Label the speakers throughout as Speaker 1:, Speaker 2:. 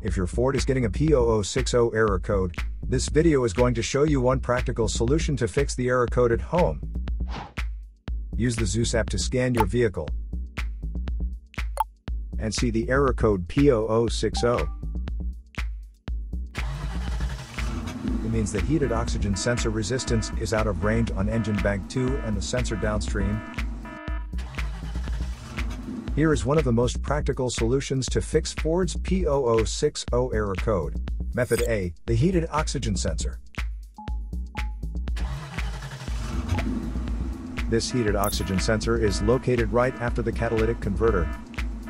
Speaker 1: If your Ford is getting a P0060 error code, this video is going to show you one practical solution to fix the error code at home. Use the Zeus app to scan your vehicle and see the error code P0060. It means the heated oxygen sensor resistance is out of range on engine bank 2 and the sensor downstream. Here is one of the most practical solutions to fix Ford's P0060 error code. Method A, the heated oxygen sensor. This heated oxygen sensor is located right after the catalytic converter.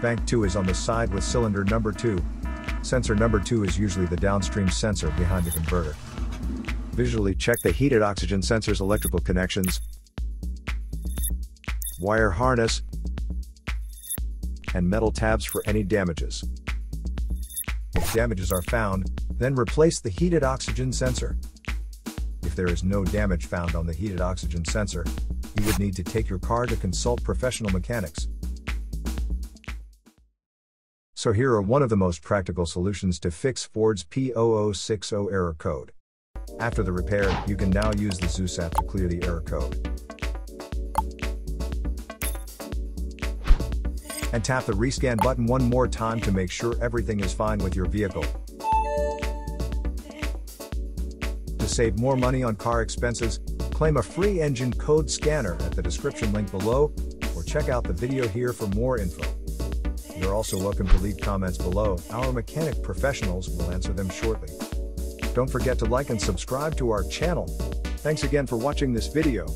Speaker 1: Bank 2 is on the side with cylinder number 2. Sensor number 2 is usually the downstream sensor behind the converter. Visually check the heated oxygen sensor's electrical connections, wire harness, and metal tabs for any damages. If damages are found, then replace the heated oxygen sensor. If there is no damage found on the heated oxygen sensor, you would need to take your car to consult professional mechanics. So here are one of the most practical solutions to fix Ford's P0060 error code. After the repair, you can now use the Zeus app to clear the error code. And tap the rescan button one more time to make sure everything is fine with your vehicle. To save more money on car expenses, claim a free engine code scanner at the description link below, or check out the video here for more info. You're also welcome to leave comments below. Our mechanic professionals will answer them shortly. Don't forget to like and subscribe to our channel. Thanks again for watching this video.